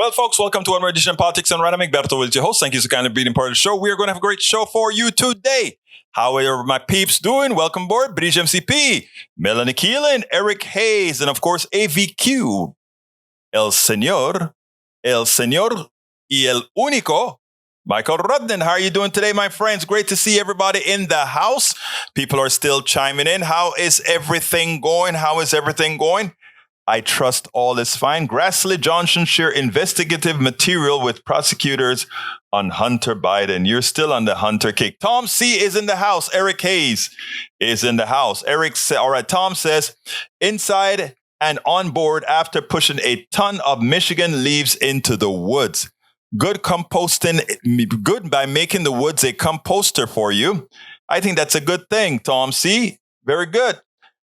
Well, folks, welcome to one more edition of Politics and Random. Egberto will your host. Thank you so kindly being part of the show. We are going to have a great show for you today. How are my peeps doing? Welcome aboard. Bridge MCP, Melanie Keelan, Eric Hayes, and of course, AVQ, El Señor y El Único, Michael Rudden. How are you doing today, my friends? Great to see everybody in the house. People are still chiming in. How is everything going? I trust all is fine. Grassley Johnson share investigative material with prosecutors on Hunter Biden. You're still on the Hunter kick. Tom C is in the house. Eric Hayes is in the house. All right, Tom says, inside and on board after pushing a ton of Michigan leaves into the woods. Good composting, good by making the woods a composter for you. I think that's a good thing, Tom C. Very good.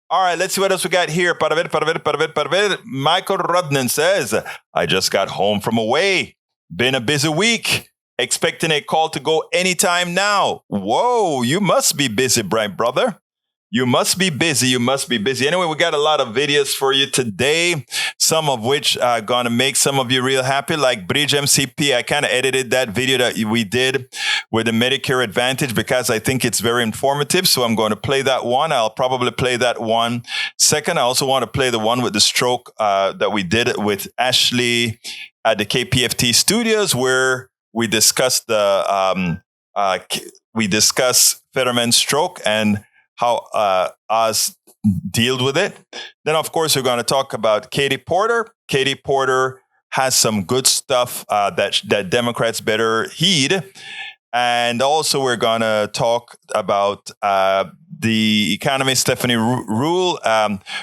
All right, let's see what else we got here. Michael Rudnan says, I just got home from away. Been a busy week. Expecting a call to go anytime now. Whoa, you must be busy, bright brother. You must be busy. Anyway, we got a lot of videos for you today, some of which are going to make some of you real happy, like Bridge MCP. I kind of edited that video that we did with the Medicare Advantage because I think it's very informative. So I'm going to play that one. I'll probably play that one second. I also want to play the one with the stroke that we did with Ashley at the KPFT studios, where we discussed Fetterman's stroke and how Oz dealt with it. Then, of course, we're going to talk about Katie Porter. Katie Porter has some good stuff that Democrats better heed. And also, we're going to talk about the economist Stephanie Ruhle.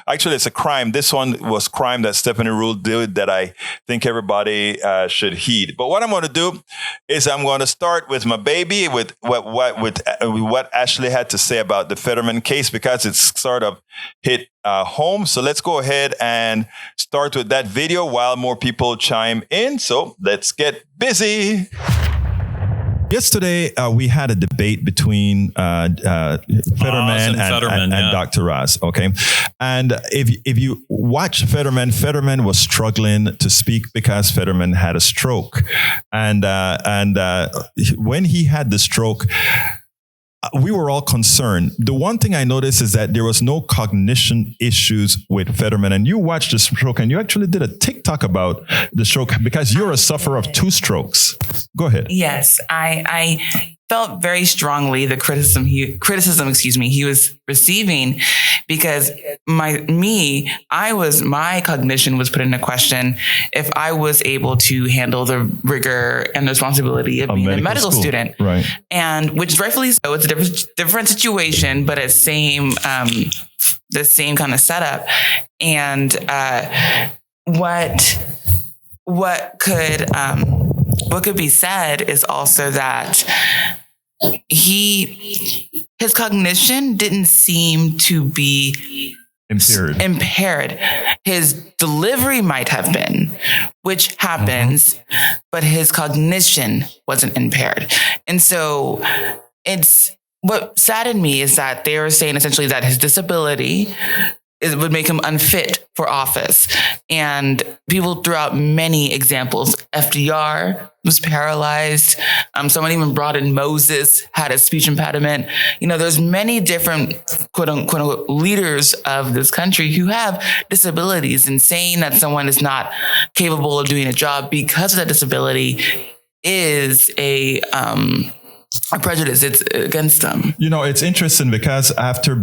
Actually, it's a crime. This one was crime that Stephanie Ruhle did that I think everybody should heed. But what I'm going to do is I'm going to start with my baby, with what Ashley had to say about the Fetterman case, because it's sort of hit home. So let's go ahead and start with that video while more people chime in. So let's get busy. Yesterday, we had a debate between Fetterman and Dr. Oz. Okay, and if you watch Fetterman was struggling to speak because Fetterman had a stroke, and when he had the stroke, we were all concerned. The one thing I noticed is that there was no cognition issues with Fetterman. And you watched the stroke and you actually did a TikTok about the stroke because you're a sufferer of 2 strokes. Go ahead. Yes, I felt very strongly the criticism he was receiving, because my cognition was put into question if I was able to handle the rigor and the responsibility of being a medical student, right? And which rightfully so, it's a different situation, but it's the same kind of setup. And what could be said is also that his cognition didn't seem to be impaired. His delivery might have been, which happens, but his cognition wasn't impaired. And so what saddened me is that they were saying essentially that his disability would make him unfit for office. And people threw out many examples. FDR was paralyzed. Someone even brought in Moses, had a speech impediment. There's many different quote unquote leaders of this country who have disabilities, and saying that someone is not capable of doing a job because of that disability is a prejudice. It's against them. It's interesting because after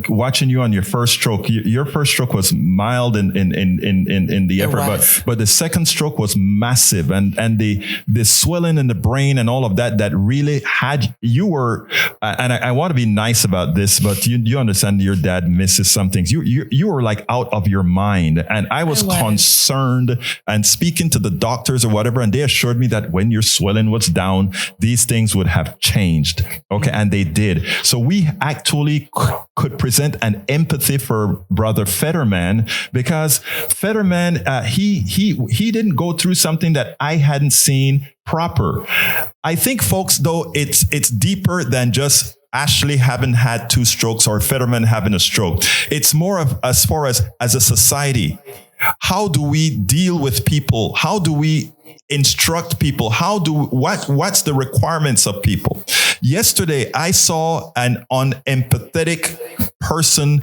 watching you on your first stroke, your first stroke was mild in the upper, but the second stroke was massive, and the swelling in the brain and all of that really had you were. And I want to be nice about this, but you understand your dad misses some things. You were like out of your mind, and I was concerned and speaking to the doctors or whatever, and they assured me that when your swelling was down, these things would have changed. Okay. And they did. So we actually could present an empathy for Brother Fetterman, because Fetterman, he didn't go through something that I hadn't seen proper. I think, folks, though, it's deeper than just Ashley having had 2 strokes or Fetterman having a stroke. It's more of as far as a society. How do we deal with people? How do we instruct people? What's the requirements of people? Yesterday, I saw an unempathetic person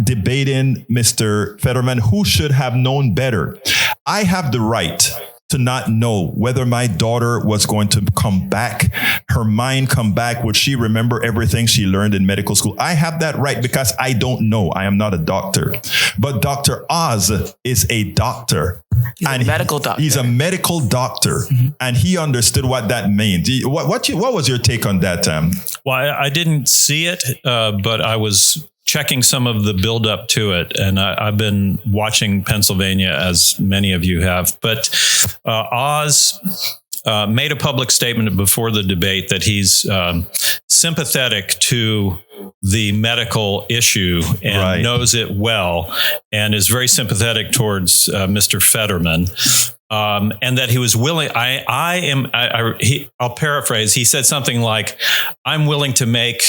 debating Mr. Fetterman, who should have known better. I have the right to not know whether my daughter was going to come back, her mind come back. Would she remember everything she learned in medical school? I have that right because I don't know. I am not a doctor. But Dr. Oz is a doctor. He's a medical doctor. He's a medical doctor, and he understood what that meant. What was your take on that, Tam? Well, I didn't see it, but I was checking some of the buildup to it, and I've been watching Pennsylvania, as many of you have. But Oz made a public statement before the debate that he's sympathetic to the medical issue and knows it well, and is very sympathetic towards Mr. Fetterman. And that he was willing. I'll paraphrase. He said something like, "I'm willing to make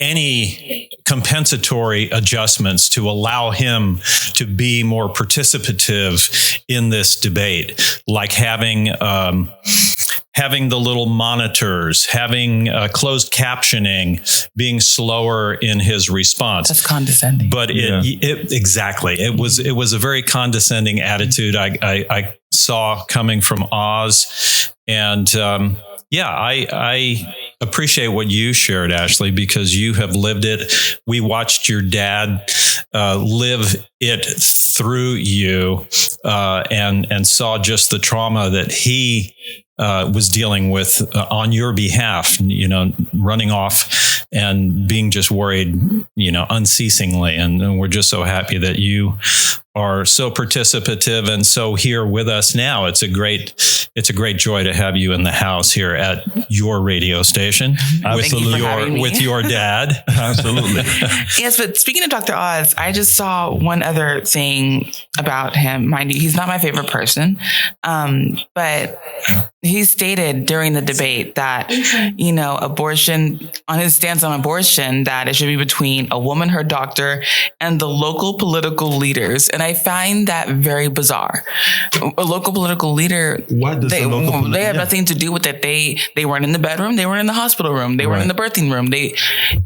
any compensatory adjustments to allow him to be more participative in this debate, like having the little monitors, having closed captioning, being slower in his response." That's condescending. But exactly. It was a very condescending attitude I saw coming from Oz. And I appreciate what you shared, Ashley, because you have lived it. We watched your dad live it through you and saw just the trauma that he was dealing with on your behalf, running off and being just worried, unceasingly. And we're just so happy that you are so participative and so here with us now. It's a great joy to have you in the house here at your radio station with your dad. Absolutely. Yes, but speaking of Dr. Oz, I just saw one other thing about him. Mind you, he's not my favorite person, but he stated during the debate that, abortion, on his stance on abortion, that it should be between a woman, her doctor, and the local political leaders. And I find that very bizarre. A local political leader, they have nothing to do with it. They weren't in the bedroom. They weren't in the hospital room. They weren't in the birthing room. It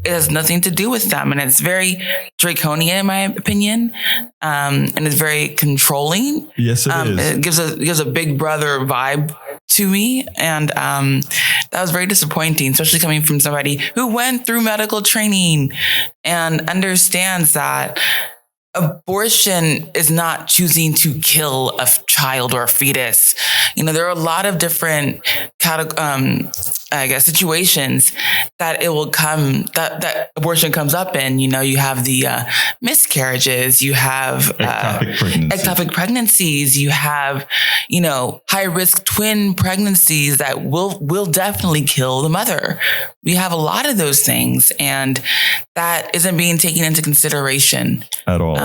has nothing to do with them. And it's very draconian, in my opinion. And it's very controlling. Yes, it is. It gives a big brother vibe to me. And that was very disappointing, especially coming from somebody who went through medical training and understands that abortion is not choosing to kill a child or a fetus. There are a lot of different situations that it will come, that abortion comes up in. You have the miscarriages, you have ectopic pregnancies, you have, high risk twin pregnancies that will definitely kill the mother. We have a lot of those things, and that isn't being taken into consideration at all.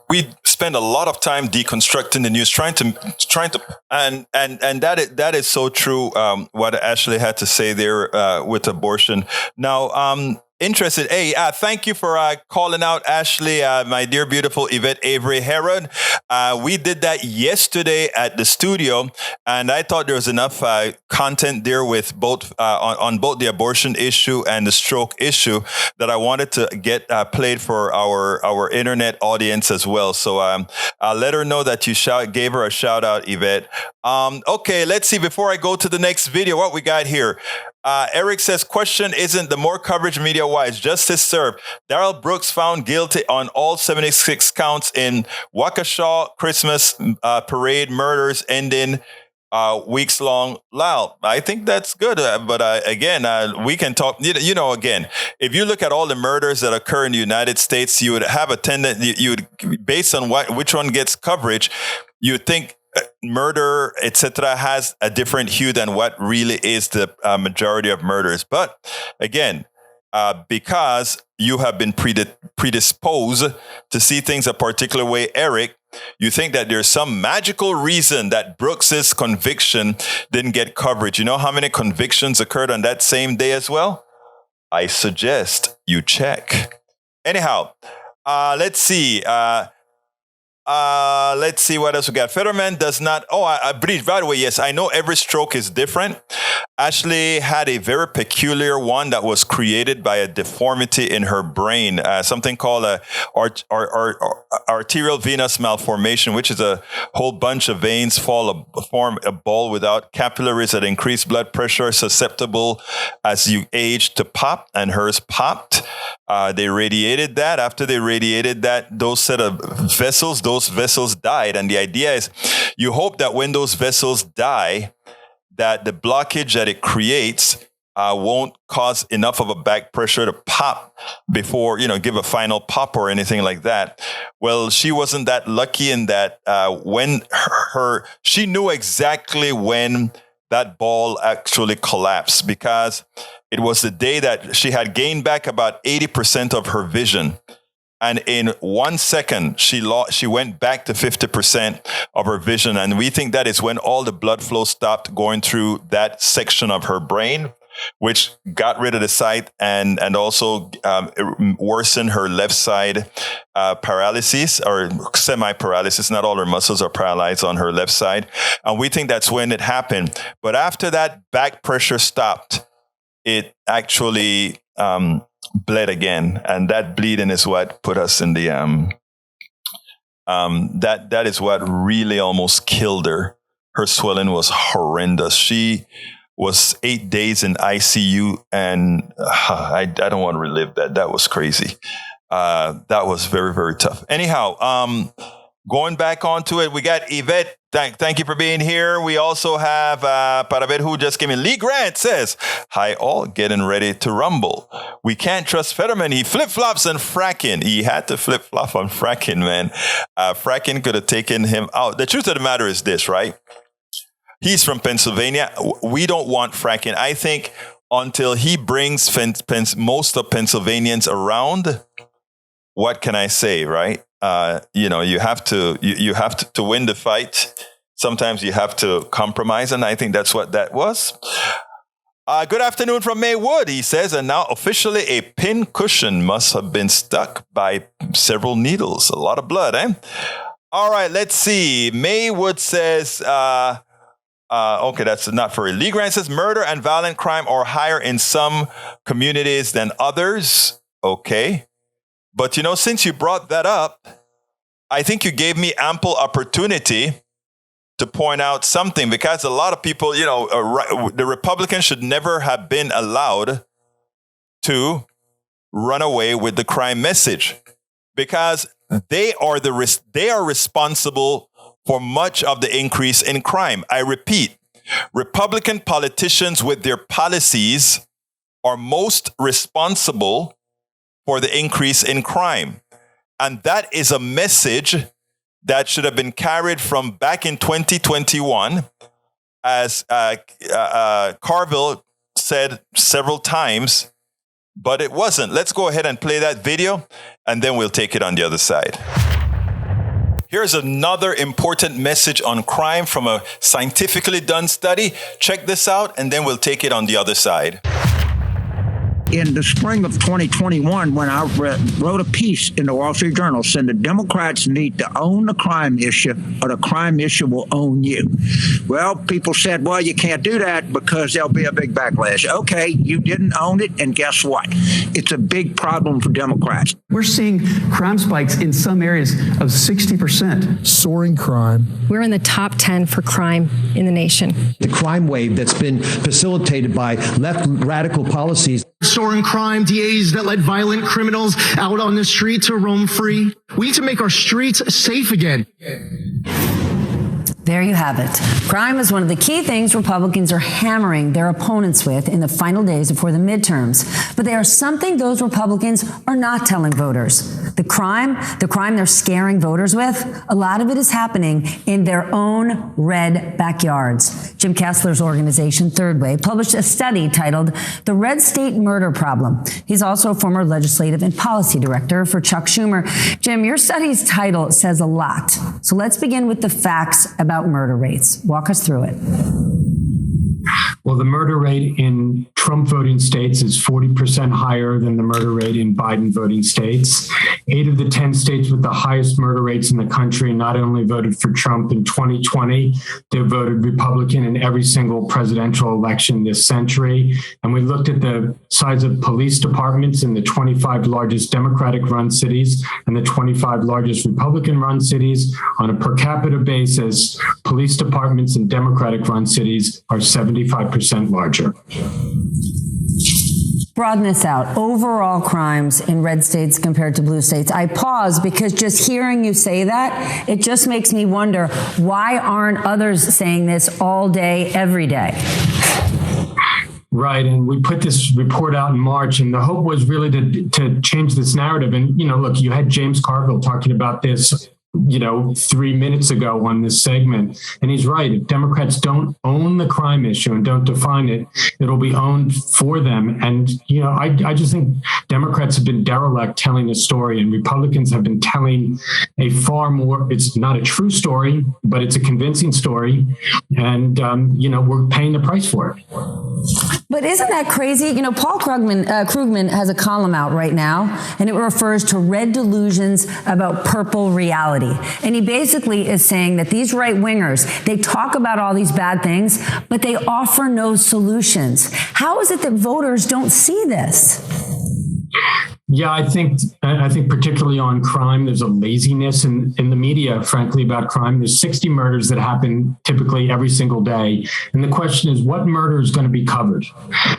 We spend a lot of time deconstructing the news, trying to, and that is so true. What Ashley had to say there with abortion. Now, interested. Hey, thank you for calling out Ashley, my dear beautiful Yvette Avery Herod. We did that yesterday at the studio, and I thought there was enough content there with both on both the abortion issue and the stroke issue that I wanted to get played for our internet audience as well. So I'll let her know that you gave her a shout out, Yvette. Okay, let's see. Before I go to the next video, what we got here. Eric says, question isn't the more coverage media-wise, justice served. Darrell Brooks found guilty on all 76 counts in Waukesha Christmas parade murders ending weeks-long lull. I think that's good. But again, we can talk, again, if you look at all the murders that occur in the United States, you would have a tendency, based on which one gets coverage, you would think murder, etc., has a different hue than what really is the majority of murders. But again, because you have been predisposed to see things a particular way, Eric, you think that there's some magical reason that Brooks's conviction didn't get coverage. You know how many convictions occurred on that same day as well? I suggest you check. Anyhow, Let's see. Let's see what else we got. Fetterman does not. Oh, I breathe. By the way, yes, I know every stroke is different. Ashley had a very peculiar one that was created by a deformity in her brain, something called a arterial venous malformation, which is a whole bunch of veins form a ball without capillaries that increase blood pressure, susceptible as you age to pop, and hers popped. They radiated that. After they radiated that, those set of vessels, those vessels died. And the idea is you hope that when those vessels die, that the blockage that it creates won't cause enough of a back pressure to pop before, give a final pop or anything like that. Well, she wasn't that lucky in that when she knew exactly when that ball actually collapsed, because it was the day that she had gained back about 80% of her vision. And in 1 second, she went back to 50% of her vision. And we think that is when all the blood flow stopped going through that section of her brain, which got rid of the sight and also worsened her left side paralysis or semi-paralysis. Not all her muscles are paralyzed on her left side. And we think that's when it happened. But after that back pressure stopped, it actually bled again, and that bleeding is what put us in the that is what really almost killed her. Her swelling was horrendous. She was 8 days in ICU, and I don't want to relive that. That was crazy. That was very, very tough. Anyhow, going back onto it, we got Yvette. Thank you for being here. We also have, para ver who just came in. Lee Grant says, hi all, getting ready to rumble. We can't trust Fetterman. He flip-flops on fracking. He had to flip-flop on fracking, man. Fracking could have taken him out. The truth of the matter is this, right? He's from Pennsylvania. We don't want fracking. I think until he brings most of Pennsylvanians around, what can I say, right? You have to win the fight. Sometimes you have to compromise, and I think that's what that was. Good afternoon from Maywood, he says, and now officially a pin cushion must have been stuck by several needles. A lot of blood, eh? All right, let's see. Maywood says, okay, that's not for Lee Grant says, murder and violent crime are higher in some communities than others. Okay. But, since you brought that up, I think you gave me ample opportunity to point out something, because a lot of people, the Republicans should never have been allowed to run away with the crime message, because they are responsible for much of the increase in crime. I repeat, Republican politicians with their policies are most responsible for the increase in crime. And that is a message that should have been carried from back in 2021, as Carville said several times, but it wasn't. Let's go ahead and play that video, and then we'll take it on the other side. Here's another important message on crime from a scientifically done study. Check this out, and then we'll take it on the other side. In the spring of 2021, when I wrote a piece in the Wall Street Journal saying the Democrats need to own the crime issue, or the crime issue will own you. Well, people said, well, you can't do that because there'll be a big backlash. Okay, you didn't own it, and guess what? It's a big problem for Democrats. We're seeing crime spikes in some areas of 60%. Soaring crime. We're in the top 10 for crime in the nation. The crime wave that's been facilitated by left radical policies. Soaring crime, DAs that let violent criminals out on the street to roam free. We need to make our streets safe again. There you have it. Crime is one of the key things Republicans are hammering their opponents with in the final days before the midterms. But they are something those Republicans are not telling voters. The crime they're scaring voters with, a lot of it is happening in their own red backyards. Jim Kessler's organization, Third Way, published a study titled The Red State Murder Problem. He's also a former legislative and policy director for Chuck Schumer. Jim, your study's title says a lot. So let's begin with the facts about murder rates. Walk us through it. Well, the murder rate in Trump voting states is 40% higher than the murder rate in Biden voting states. 8 of the 10 states with the highest murder rates in the country not only voted for Trump in 2020, they voted Republican in every single presidential election this century. And we looked at the size of police departments in the 25 largest Democratic-run cities and the 25 largest Republican-run cities. On a per capita basis, police departments in Democratic-run cities are 75% larger. Broaden this out. Overall crimes in red states compared to blue states. I pause because just hearing you say that, it just makes me wonder, why aren't others saying this all day, every day? Right. And we put this report out in March, and the hope was really to change this narrative. And, look, you had James Carville talking about this 3 minutes ago on this segment. And he's right. If Democrats don't own the crime issue and don't define it, it'll be owned for them. And, I just think Democrats have been derelict telling a story, and Republicans have been telling a far more, it's not a true story, but it's a convincing story. And, we're paying the price for it. But isn't that crazy? Paul Krugman has a column out right now, and it refers to red delusions about purple reality. And he basically is saying that these right-wingers, they talk about all these bad things, but they offer no solutions. How is it that voters don't see this? Yeah, I think particularly on crime, there's a laziness in the media, frankly, about crime. There's 60 murders that happen typically every single day. And the question is, what murder is going to be covered?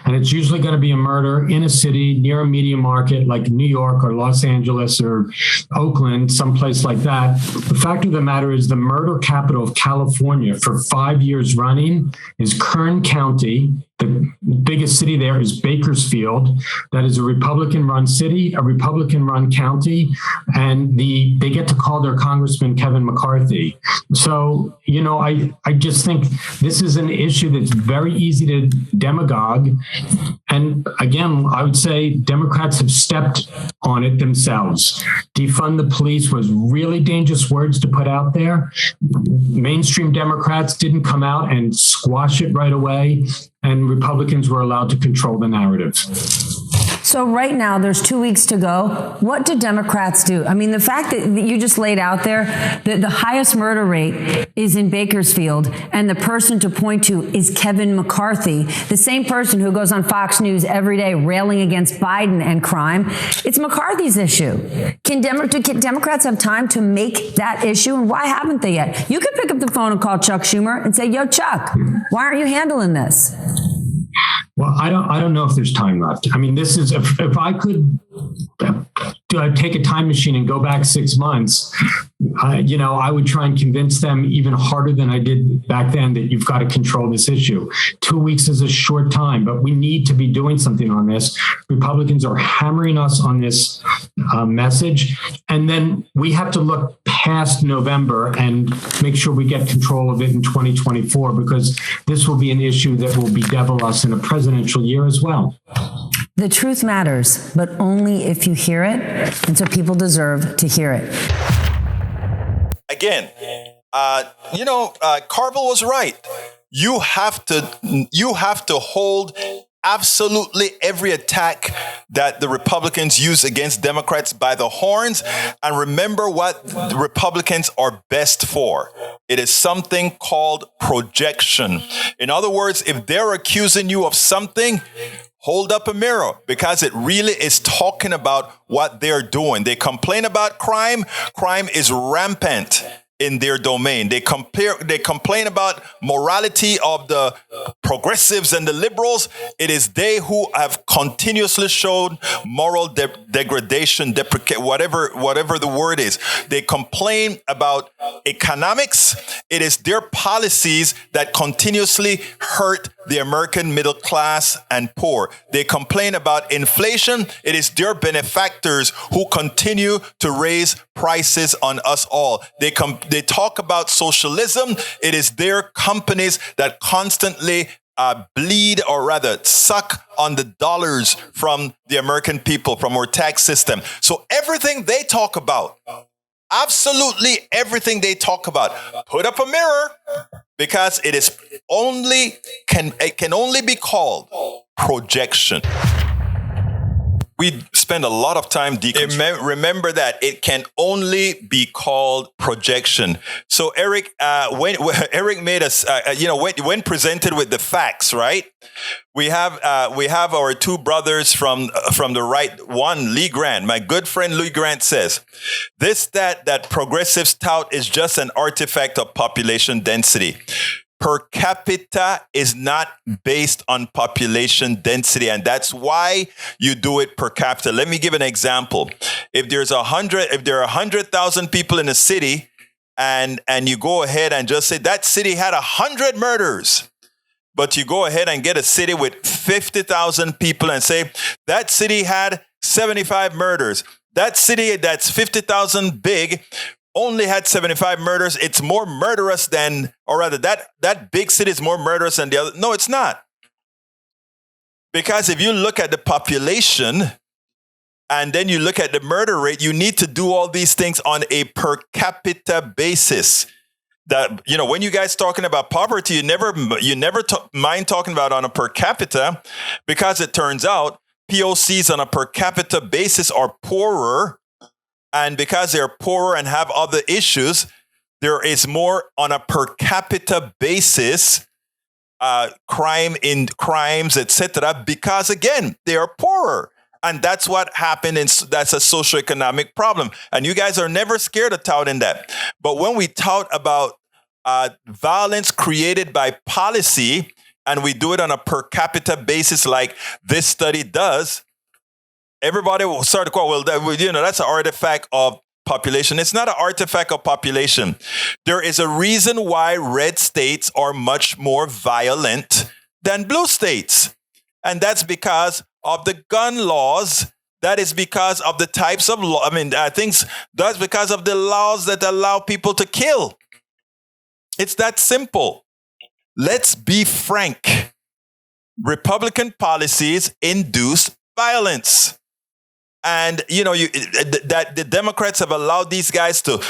And it's usually going to be a murder in a city near a media market like New York or Los Angeles or Oakland, someplace like that. The fact of the matter is the murder capital of California for 5 years running is Kern County. The biggest city there is Bakersfield. That is a Republican-run city, a Republican-run county, and they get to call their Congressman Kevin McCarthy. So, I just think this is an issue that's very easy to demagogue. And again, I would say Democrats have stepped on it themselves. Defund the police was really dangerous words to put out there. Mainstream Democrats didn't come out and squash it right away, and Republicans were allowed to control the narrative. So right now, there's 2 weeks to go. What do Democrats do? I mean, the fact that you just laid out there, that the highest murder rate is in Bakersfield, and the person to point to is Kevin McCarthy, the same person who goes on Fox News every day railing against Biden and crime. It's McCarthy's issue. Can Democrats have time to make that issue? And why haven't they yet? You could pick up the phone and call Chuck Schumer and say, yo, Chuck, why aren't you handling this? Well, I don't know if there's time left. I mean, this is, if I could take a time machine and go back 6 months, I would try and convince them even harder than I did back then that you've got to control this issue. 2 weeks is a short time, but we need to be doing something on this. Republicans are hammering us on this message. And then we have to look past November and make sure we get control of it in 2024, because this will be an issue that will bedevil us in a presidential year as well. The truth matters, but only if you hear it. And so people deserve to hear it. Again, Carville was right. You have to hold absolutely every attack that the Republicans use against Democrats by the horns, and remember what the Republicans are best for. It is something called projection. In other words, if they're accusing you of something, hold up a mirror, because it really is talking about what they're doing. They complain about crime. Crime is rampant in their domain. They complain about morality of the progressives and the liberals. It is they who have continuously showed moral degradation, whatever the word is. They complain about economics. It is their policies that continuously hurt the American middle class and poor. They complain about inflation. It is their benefactors who continue to raise prices on us all. They talk about socialism. It is their companies that constantly bleed, or rather suck on the dollars from the American people, from our tax system. So everything they talk about absolutely everything they talk about. Put up a mirror, because it can only be called projection. We spend a lot of time remember that it can only be called projection. So Eric, when Eric made us, when presented with the facts, right? We have our two brothers from the right. One, Lee Grant, my good friend Lee Grant, says that progressives tout is just an artifact of population density. Per capita is not based on population density, and that's why you do it per capita. Let me give an example. If there are 100,000 people in a city, and you go ahead and just say that city had 100 murders, but you go ahead and get a city with 50,000 people and say that city had 75 murders. That city that's 50,000 big only had 75 murders. It's more murderous than, or rather, that big city is more murderous than the other. No, it's not. Because if you look at the population and then you look at the murder rate, you need to do all these things on a per capita basis. That, when you guys talking about poverty, you never mind talking about on a per capita, because it turns out POCs on a per capita basis are poorer. And because they're poorer and have other issues, there is more on a per capita basis, crimes, etc. Because again, they are poorer, and that's what happened. That's a socioeconomic problem. And you guys are never scared of touting that. But when we tout about violence created by policy, and we do it on a per capita basis, like this study does, everybody will start to call, well, that's an artifact of population. It's not an artifact of population. There is a reason why red states are much more violent than blue states. And that's because of the gun laws. That is because of the types of law. That's because of the laws that allow people to kill. It's that simple. Let's be frank. Republican policies induce violence. And, that the Democrats have allowed these guys to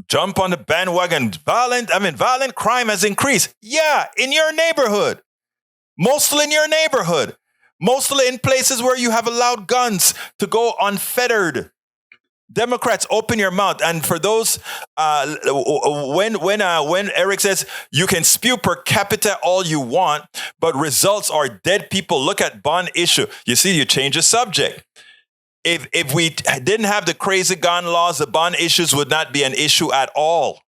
jump on the bandwagon. Violent crime has increased. Yeah, in your neighborhood. Mostly in your neighborhood. Mostly in places where you have allowed guns to go unfettered. Democrats, open your mouth. And for those, when Eric says you can spew per capita all you want, but results are dead people. Look at bond issue. You see, you change the subject. If we didn't have the crazy gun laws, the bond issues would not be an issue at all.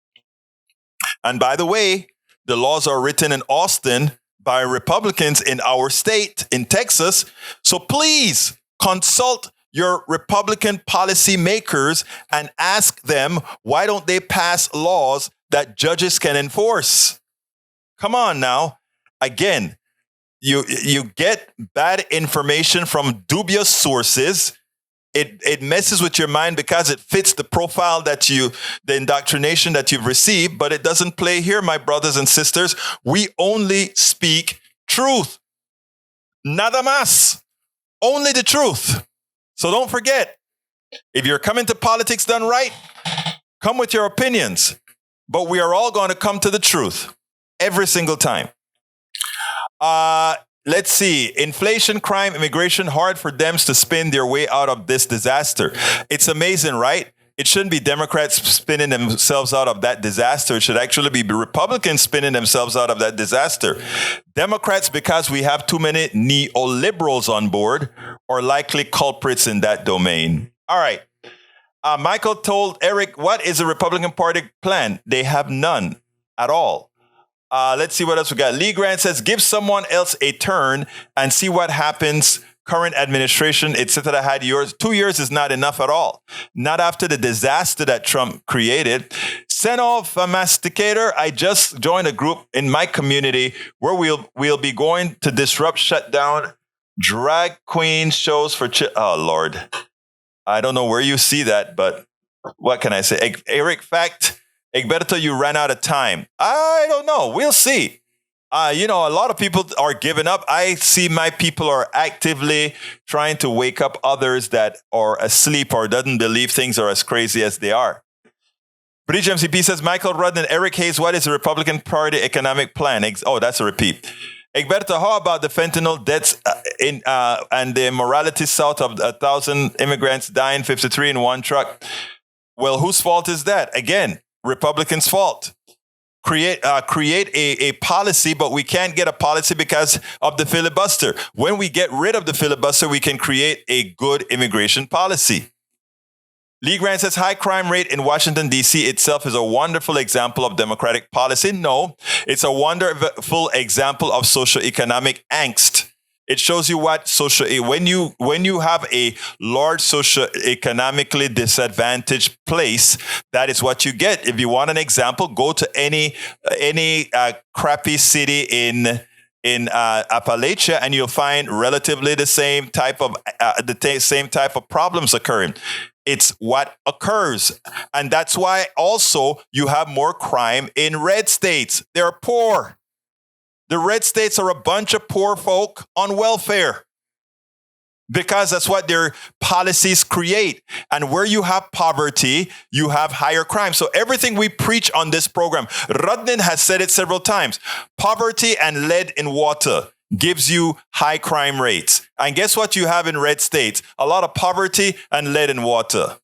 And by the way, the laws are written in Austin by Republicans in our state, in Texas. So please consult your Republican policymakers and ask them, why don't they pass laws that judges can enforce? Come on now. Again, you get bad information from dubious sources. It messes with your mind because it fits the profile the indoctrination that you've received, but it doesn't play here, my brothers and sisters. We only speak truth. Nada más. Only the truth. So don't forget, if you're coming to politics done right, come with your opinions, but we are all going to come to the truth every single time. Let's see. Inflation, crime, immigration, hard for Dems to spin their way out of this disaster. It's amazing, right? It shouldn't be Democrats spinning themselves out of that disaster. It should actually be Republicans spinning themselves out of that disaster. Democrats, because we have too many neoliberals on board, are likely culprits in that domain. All right. Michael told Eric, what is the Republican Party plan? They have none at all. Let's see what else we got. Lee Grant says, give someone else a turn and see what happens. Current administration, etc. had yours. 2 years is not enough at all. Not after the disaster that Trump created. Send off a masticator. I just joined a group in my community where we'll be going to disrupt, shut down drag queen shows for oh Lord. I don't know where you see that, but what can I say? Eric, fact, Egberto, you ran out of time. I don't know. We'll see. A lot of people are giving up. I see my people are actively trying to wake up others that are asleep or doesn't believe things are as crazy as they are. Bridge MCP says, Michael Rudden, Eric Hayes, what is the Republican Party economic plan? That's a repeat. Egberto, how about the fentanyl deaths and the morality south of 1,000 immigrants dying, 53 in one truck? Well, whose fault is that? Again, Republicans' fault. Create a policy, but we can't get a policy because of the filibuster. When we get rid of the filibuster, we can create a good immigration policy. Lee Grant says, high crime rate in Washington, D.C. itself is a wonderful example of democratic policy. No, it's a wonderful example of socioeconomic angst. It shows you what when you have a large socioeconomically disadvantaged place, that is what you get. If you want an example, go to any crappy city in Appalachia, and you'll find relatively the same type of problems occurring. It's what occurs, and that's why also you have more crime in red states. They're poor. The red states are a bunch of poor folk on welfare because that's what their policies create. And where you have poverty, you have higher crime. So everything we preach on this program, Rudnin has said it several times, poverty and lead in water gives you high crime rates. And guess what you have in red states? A lot of poverty and lead in water.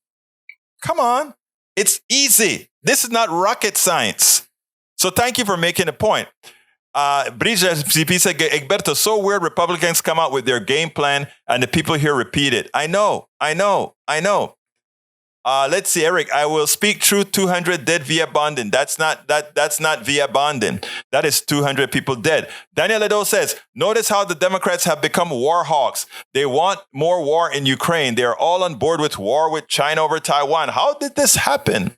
Come on. It's easy. This is not rocket science. So thank you for making a point. Bridge CP said, Egberto, so weird Republicans come out with their game plan and the people here repeat it. I know. Let's see, Eric, I will speak truth, 200 dead via bonding. That's not via bonding. That is 200 people dead. Daniel Ledo says, notice how the Democrats have become war hawks. They want more war in Ukraine. They are all on board with war with China over Taiwan. How did this happen?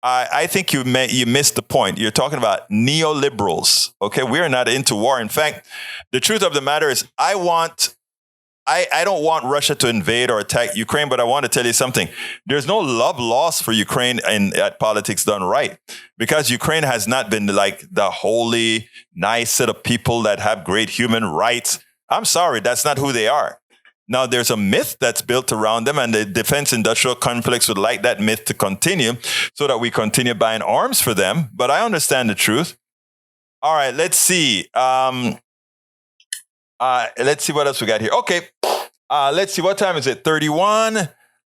I think you missed the point. You're talking about neoliberals. Okay, we are not into war. In fact, the truth of the matter is, I don't want Russia to invade or attack Ukraine, but I want to tell you something. There's no love lost for Ukraine at Politics Done Right, because Ukraine has not been like the holy, nice set of people that have great human rights. I'm sorry, that's not who they are. Now, there's a myth that's built around them, and the defense industrial complex would like that myth to continue so that we continue buying arms for them. But I understand the truth. All right, let's see. Let's see what else we got here. Okay, let's see. What time is it? 31.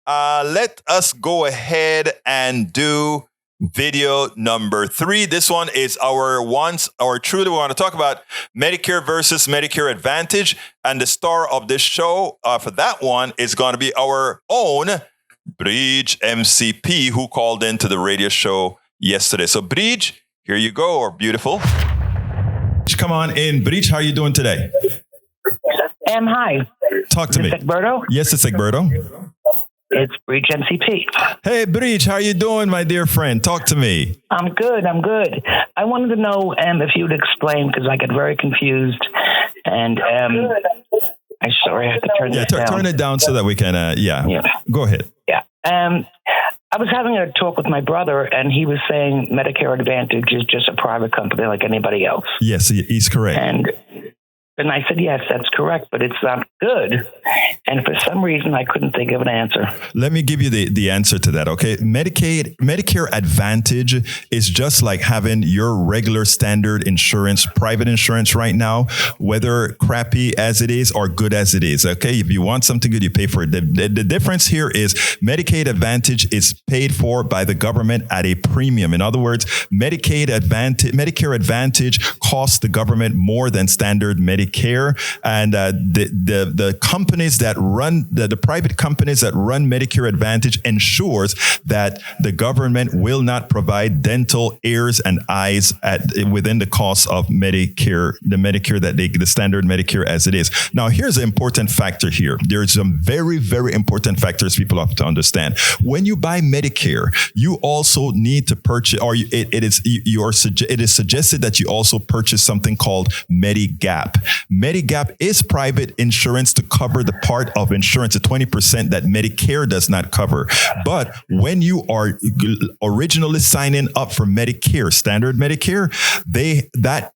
Let us go ahead and do video number 3. This one is truly we want to talk about Medicare versus Medicare Advantage. And the star of this show for that one is going to be our own Bridge MCP, who called into the radio show yesterday. So Bridge, here you go, or beautiful. Come on in. Bridge, how are you doing today? Hi. Talk to me. Egberto? Yes, it's Egberto. It's Bridge MCP. Hey, Bridge, how are you doing, my dear friend? Talk to me. I'm good. I wanted to know if you'd explain, because I get very confused. And I'm sorry, I have to turn this down. Turn it down so that we can, Go ahead. Yeah. I was having a talk with my brother, and he was saying Medicare Advantage is just a private company like anybody else. Yes, he's correct. And I said, yes, that's correct, but it's not good. And for some reason, I couldn't think of an answer. Let me give you the answer to that, okay? Medicare Advantage is just like having your regular standard insurance, private insurance right now, whether crappy as it is or good as it is, okay? If you want something good, you pay for it. The difference here is Medicaid Advantage is paid for by the government at a premium. In other words, Medicare Advantage costs the government more than standard Medicare. And the companies that run the private companies that run Medicare Advantage ensures that the government will not provide dental, ears, and eyes within the cost of Medicare, the standard Medicare as it is. Now, here's an important factor here. There's some very, very important factors people have to understand. When you buy Medicare, you also need to purchase, or it is suggested that you also purchase something called Medigap. Medigap is private insurance to cover the part of insurance, the 20% that Medicare does not cover. But when you are originally signing up for Medicare, standard Medicare,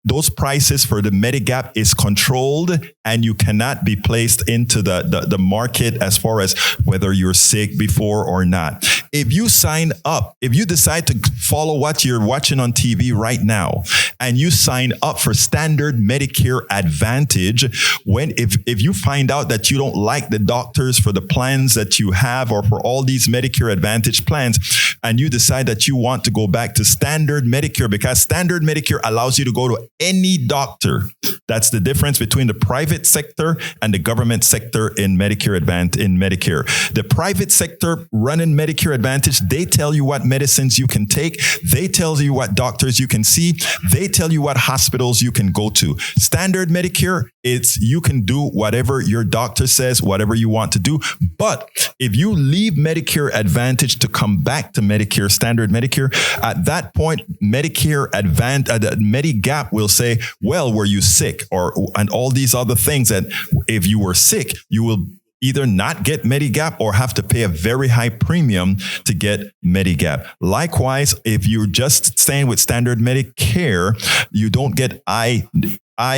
those prices for the Medigap is controlled, and you cannot be placed into the market as far as whether you're sick before or not. if you sign up, if you decide to follow what you're watching on TV right now, and you sign up for standard Medicare Advantage, if you find out that you don't like the doctors for the plans that you have or for all these Medicare Advantage plans, and you decide that you want to go back to standard Medicare because standard Medicare allows you to go to any doctor. That's the difference between the private sector and the government sector in Medicare Advantage. In Medicare, the private sector running Medicare Advantage, they tell you what medicines you can take. They tell you what doctors you can see. They tell you what hospitals you can go to. Standard Medicare, you can do whatever your doctor says, whatever you want to do. But if you leave Medicare Advantage to come back to Medicare, standard Medicare, at that point, Medicare Advantage, Medigap will say, well, were you sick? And all these other things that if you were sick, you will either not get Medigap or have to pay a very high premium to get Medigap. Likewise, if you're just staying with standard Medicare, you don't get eye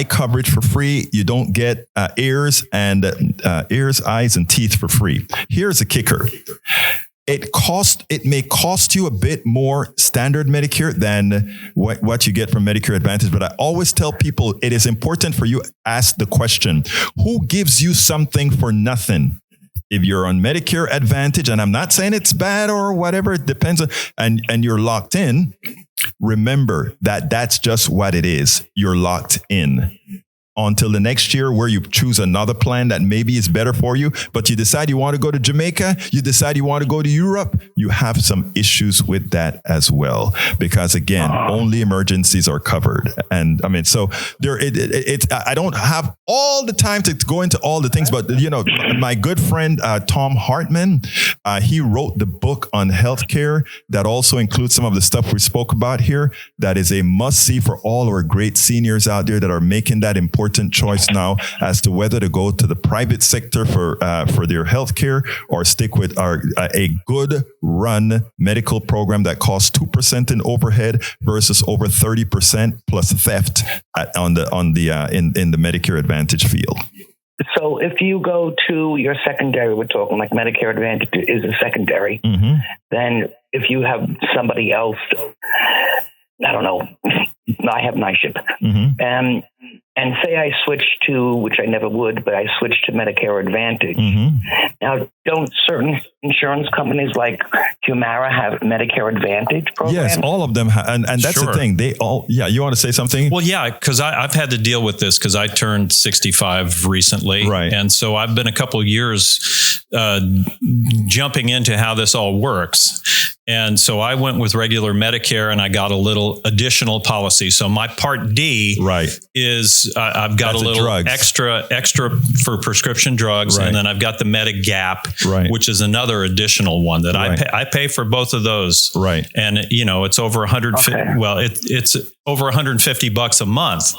coverage for free. You don't get ears, eyes, and teeth for free. Here's a kicker. It may cost you a bit more standard Medicare than what you get from Medicare Advantage. But I always tell people it is important for you to ask the question, who gives you something for nothing? If you're on Medicare Advantage, and I'm not saying it's bad or whatever, it depends, and you're locked in, remember that that's just what it is. You're locked in. Until the next year where you choose another plan that maybe is better for you, but you decide you want to go to Jamaica, you decide you want to go to Europe, you have some issues with that as well. Because again, only emergencies are covered. And I mean, so I don't have all the time to go into all the things, but my good friend, Tom Hartman, he wrote the book on healthcare that also includes some of the stuff we spoke about here. That is a must see for all our great seniors out there that are making that important choice now as to whether to go to the private sector for their health care or stick with a good run medical program that costs 2% in overhead versus over 30% plus theft in the Medicare Advantage field. So if you go to your secondary, we're talking like Medicare Advantage is a secondary, then if you have somebody else, I don't know, I have night shift. And say I switch to, which I never would, but I switched to Medicare Advantage. Now, don't certain insurance companies like Humira have Medicare Advantage programs? Yes, all of them. And that's the thing. They all, you want to say something? Well, yeah, because I've had to deal with this because I turned 65 recently. Right. And so I've been a couple of years jumping into how this all works. And so I went with regular Medicare and I got a little additional policy. So my Part D is I've got a little extra for prescription drugs. And then I've got the Medigap, which is another additional one that I pay for both of those. Right. And, it's over it's over $150 a month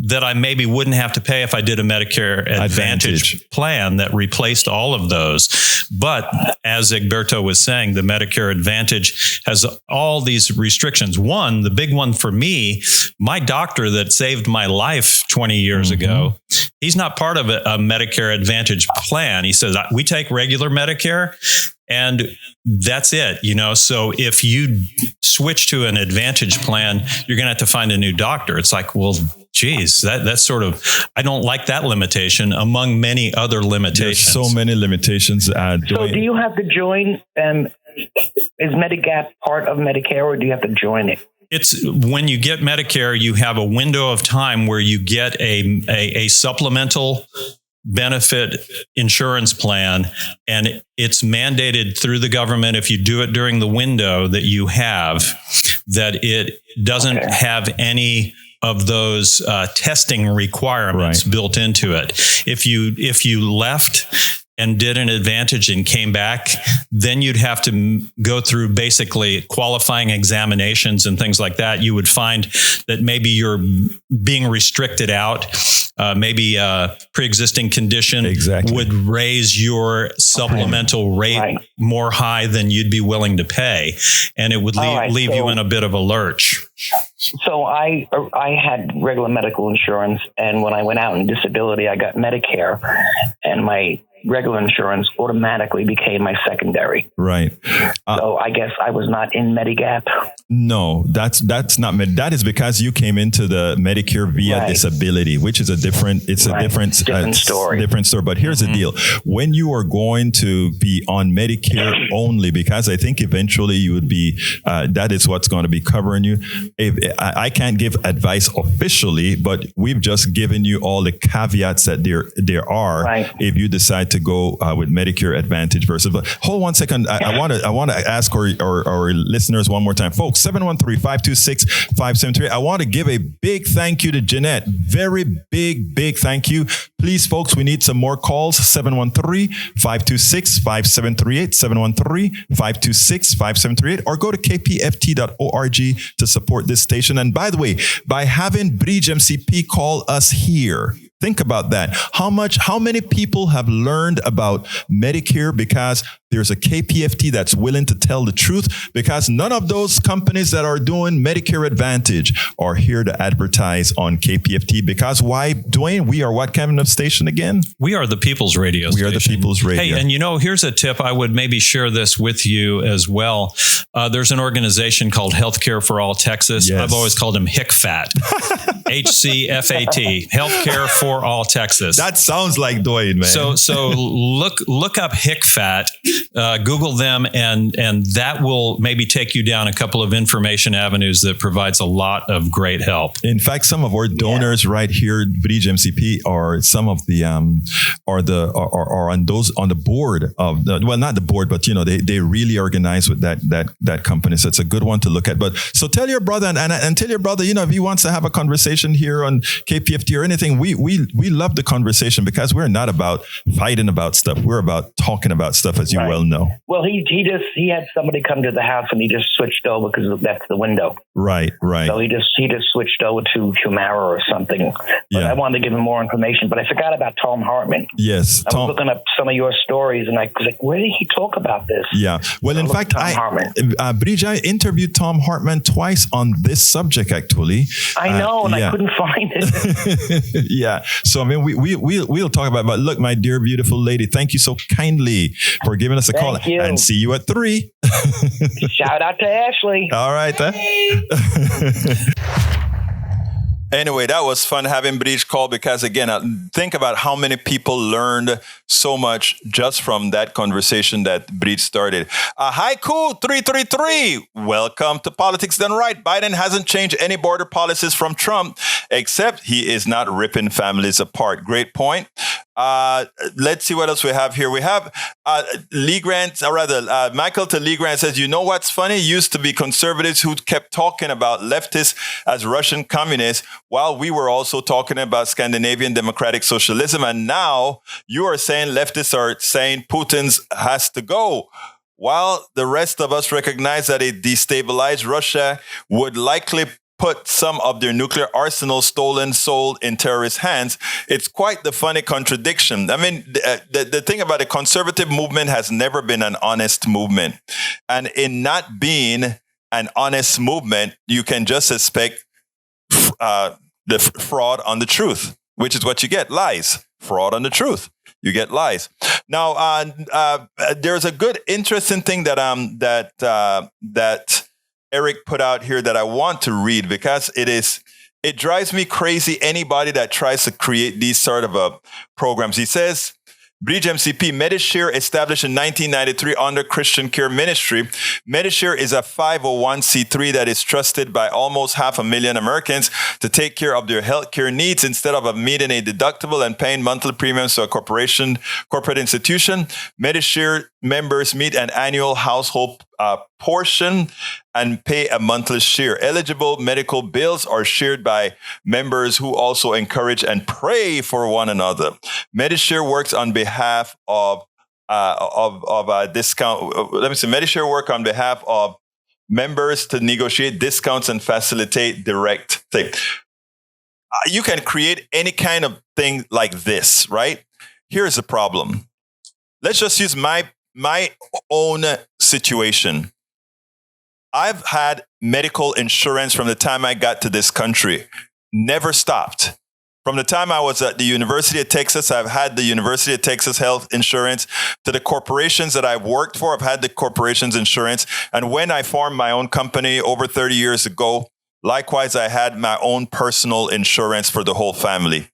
that I maybe wouldn't have to pay if I did a Medicare Advantage plan that replaced all of those. But as Egberto was saying, the Medicare Advantage has all these restrictions. One, the big one for me, my doctor that saved my life 20 years ago, he's not part of a Medicare Advantage plan. He says, we take regular Medicare and that's it, So if you switch to an Advantage plan, you're going to have to find a new doctor. It's like, well, geez, that's sort of, I don't like that limitation among many other limitations. There's so many limitations. So do you have to join, is Medigap part of Medicare or do you have to join it? It's when you get Medicare, you have a window of time where you get a supplemental benefit insurance plan, and it's mandated through the government if you do it during the window that you have, that it doesn't have any of those testing requirements built into it. If you left and did an Advantage and came back, then you'd have to go through basically qualifying examinations and things like that. You would find that maybe you're being restricted out. Maybe a pre-existing condition would raise your supplemental rate more high than you'd be willing to pay. And it would leave you in a bit of a lurch. So I had regular medical insurance. And when I went out in disability, I got Medicare. And my regular insurance automatically became my secondary. Right. So I guess I was not in Medigap. No, that's not that is because you came into the Medicare via disability, which is a different different story. Different story. But here's the deal: when you are going to be on Medicare only, because I think eventually you would be that is what's going to be covering you. I can't give advice officially, but we've just given you all the caveats that there are if you decide to go with Medicare Advantage versus. But hold 1 second. I want to ask our listeners one more time, folks. 713-526-5738. I want to give a big thank you to Jeanette. Very big thank you. Please, folks, we need some more calls. 713-526-5738. 713-526-5738, or go to kpft.org to support this station. And by the way, by having Bridge MCP call us here, think about that. How many people have learned about Medicare because there's a KPFT that's willing to tell the truth? Because none of those companies that are doing Medicare Advantage are here to advertise on KPFT. Because why, Dwayne? We are what kind of station again? We are the People's Radio station. We are the People's Radio. Hey, and here's a tip. I would maybe share this with you as well. There's an organization called Healthcare for All Texas. Yes. I've always called them HCFAT. HCFAT. Healthcare for All Texas. That sounds like Dwayne, man. So look up HCFAT. Google them, and that will maybe take you down a couple of information avenues that provides a lot of great help. In fact, some of our donors right here at Bridge MCP are some of the are on the board of not the board, but they really organize with that company. So it's a good one to look at. But so tell your brother and tell your brother, if he wants to have a conversation here on KPFT or anything, we love the conversation because we're not about fighting about stuff. We're about talking about stuff, as you well know. Well, he had somebody come to the house and he just switched over because that's the window. Right. So he just switched over to Humara or something. But I wanted to give him more information, but I forgot about Tom Hartman. Yes. I was looking up some of your stories and I was like, where did he talk about this? Yeah. Well, in fact, Bridge, I interviewed Tom Hartman twice on this subject, actually. I know, and I couldn't find it. Yeah. So, I mean, we'll talk about it. But look, my dear, beautiful lady, thank you so kindly for giving us a call. Thank you. And see you at 3. Shout out to Ashley. All right. Anyway, that was fun having Bridge call because, again, think about how many people learned so much just from that conversation that Bridge started. Haiku 333. Welcome to Politics Done Right. Biden hasn't changed any border policies from Trump, except he is not ripping families apart. Great point. Let's see what else we have here. We have Lee Grant, or rather, Michael to Lee Grant says, what's funny? Used to be conservatives who kept talking about leftists as Russian communists while we were also talking about Scandinavian democratic socialism. And now you are saying leftists are saying Putin's has to go. While the rest of us recognize that a destabilized Russia would likely put some of their nuclear arsenal sold in terrorist hands. It's quite the funny contradiction. I mean, the thing about the conservative movement has never been an honest movement. And in not being an honest movement, you can just expect the fraud on the truth, which is what you get, lies. Fraud on the truth. You get lies. Now, there's a good, interesting thing that Eric put out here that I want to read because it drives me crazy. Anybody that tries to create these sort of programs. He says, Bridge MCP, Medicare established in 1993 under Christian Care Ministry. Medicare is a 501c3 that is trusted by almost 500,000 Americans to take care of their health care needs instead of meeting a deductible and paying monthly premiums to a corporate institution. Medicare members meet an annual household portion and pay a monthly share. Eligible medical bills are shared by members who also encourage and pray for one another. Medicare works on behalf of discount. Medicare work on behalf of members to negotiate discounts and facilitate direct thing. You can create any kind of thing like this, right? Here's the problem. Let's just use my own situation. I've had medical insurance from the time I got to this country. Never stopped. From the time I was at the University of Texas, I've had the University of Texas health insurance. To the corporations that I've worked for, I've had the corporation's insurance. And when I formed my own company over 30 years ago, likewise, I had my own personal insurance for the whole family.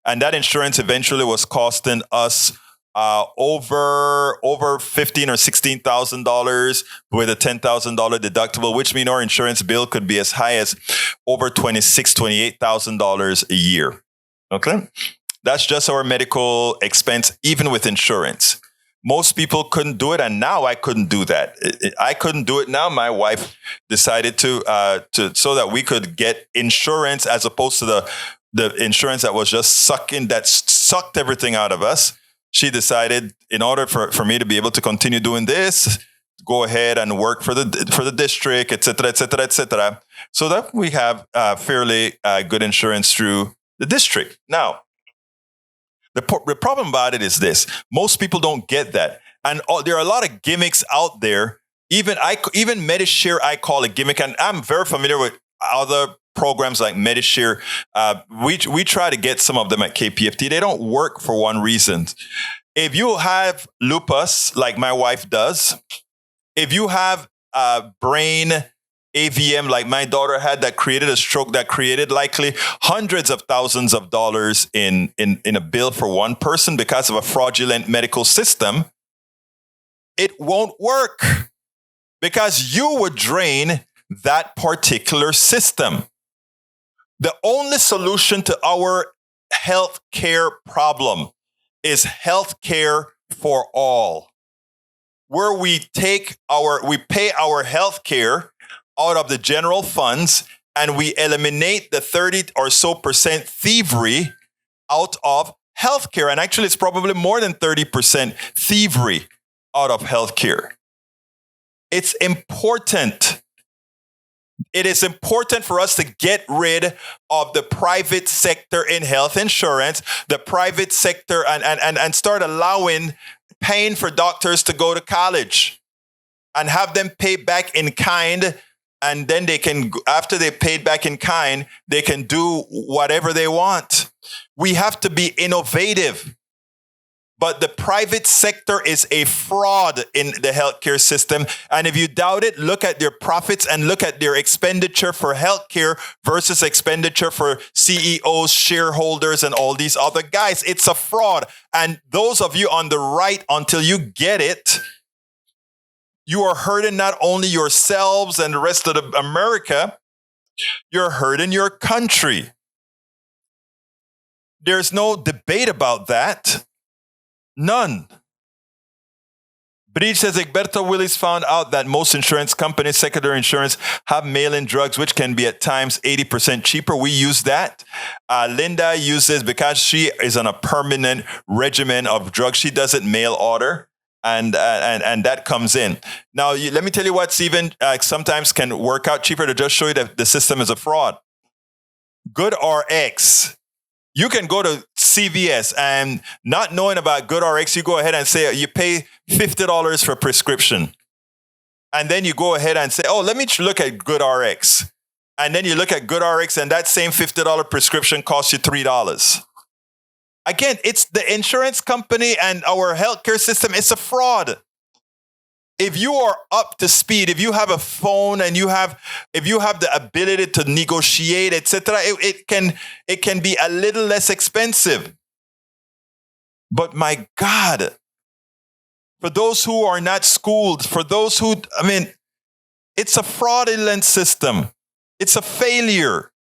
And that insurance eventually was costing us over $15,000 or $16,000 with a $10,000 deductible, which means our insurance bill could be as high as over $26,000, $28,000 a year. Okay, that's just our medical expense, even with insurance. Most people couldn't do it, and now I couldn't do that. I couldn't do it now. My wife decided to so that we could get insurance as opposed to the insurance that was just sucked everything out of us. She decided, in order for me to be able to continue doing this, go ahead and work for the district, et cetera, et cetera, et cetera, so that we have fairly good insurance through the district. Now, the problem about it is this. Most people don't get that. And there are a lot of gimmicks out there. Even Medicare, I call a gimmick. And I'm very familiar with other programs like Medicare. We try to get some of them at KPFT. They don't work for one reason. If you have lupus, like my wife does, if you have brain AVM, like my daughter had, that created a stroke, that created likely hundreds of thousands of dollars in a bill for one person because of a fraudulent medical system, it won't work because you would drain that particular system. The only solution to our health care problem is health care for all, where we pay our health care out of the general funds, and we eliminate the 30% or so thievery out of healthcare. And actually, it's probably more than 30% thievery out of healthcare. It's important. It is important for us to get rid of the private sector in health insurance, the private sector, and start paying for doctors to go to college and have them pay back in kind. And then they can, after they paid back in kind, they can do whatever they want. We have to be innovative. But the private sector is a fraud in the healthcare system. And if you doubt it, look at their profits and look at their expenditure for healthcare versus expenditure for CEOs, shareholders, and all these other guys. It's a fraud. And those of you on the right, until you get it, you are hurting not only yourselves and the rest of America, you're hurting your country. There's no debate about that. None. Bridge says Egberto Willis found out that most insurance companies, secondary insurance, have mail-in drugs, which can be at times 80% cheaper. We use that. Linda uses, because she is on a permanent regimen of drugs, she doesn't mail order. And that comes in. Now, let me tell you what's even sometimes can work out cheaper to just show you that the system is a fraud. GoodRx. You can go to CVS and not knowing about GoodRx, you go ahead and say you pay $50 for a prescription. And then you go ahead and say, oh, let me look at GoodRx. And then you look at GoodRx and that same $50 prescription costs you $3. Again, it's the insurance company and our healthcare system. It's a fraud. If you are up to speed, if you have a phone and if you have the ability to negotiate, etc., it can be a little less expensive. But my God, for those who are not schooled, for those who, it's a fraudulent system. It's a failure.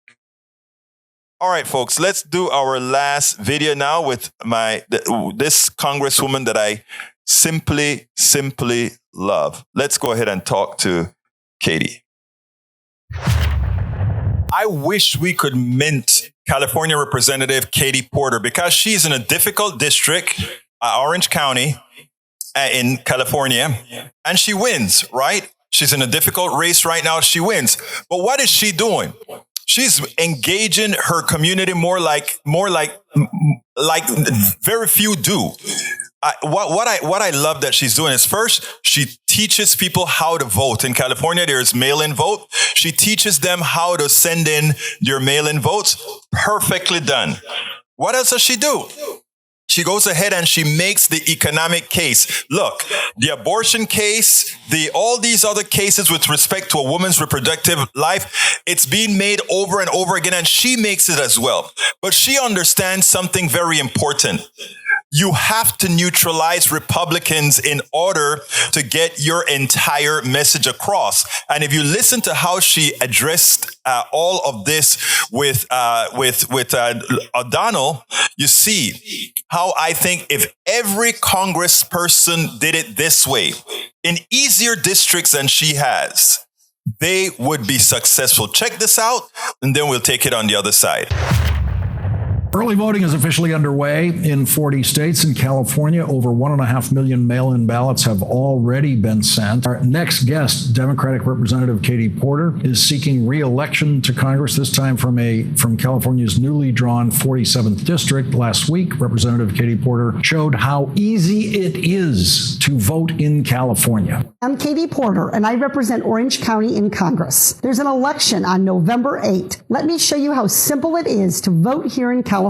All right, folks, let's do our last video now with this Congresswoman that I simply love. Let's go ahead and talk to Katie. I wish we could mint California Representative Katie Porter because she's in a difficult district, Orange County in California, and she wins, right? She's in a difficult race right now. She wins. But what is she doing? She's engaging her community more like very few do. what I love that she's doing is, first, she teaches people how to vote. In California, there's mail-in vote. She teaches them how to send in their mail-in votes. Perfectly done. What else does she do? She goes ahead and she makes the economic case. Look, the abortion case, all these other cases with respect to a woman's reproductive life, it's being made over and over again, and she makes it as well. But she understands something very important. You have to neutralize Republicans in order to get your entire message across. And if you listen to how she addressed all of this with O'Donnell, you see how I think if every congressperson did it this way, in easier districts than she has, they would be successful. Check this out, and then we'll take it on the other side. Early voting is officially underway in 40 states. In California, over 1.5 million mail-in ballots have already been sent. Our next guest, Democratic Representative Katie Porter, is seeking re-election to Congress, this time from California's newly drawn 47th district. Last week, Representative Katie Porter showed how easy it is to vote in California. I'm Katie Porter, and I represent Orange County in Congress. There's an election on November 8th. Let me show you how simple it is to vote here in California.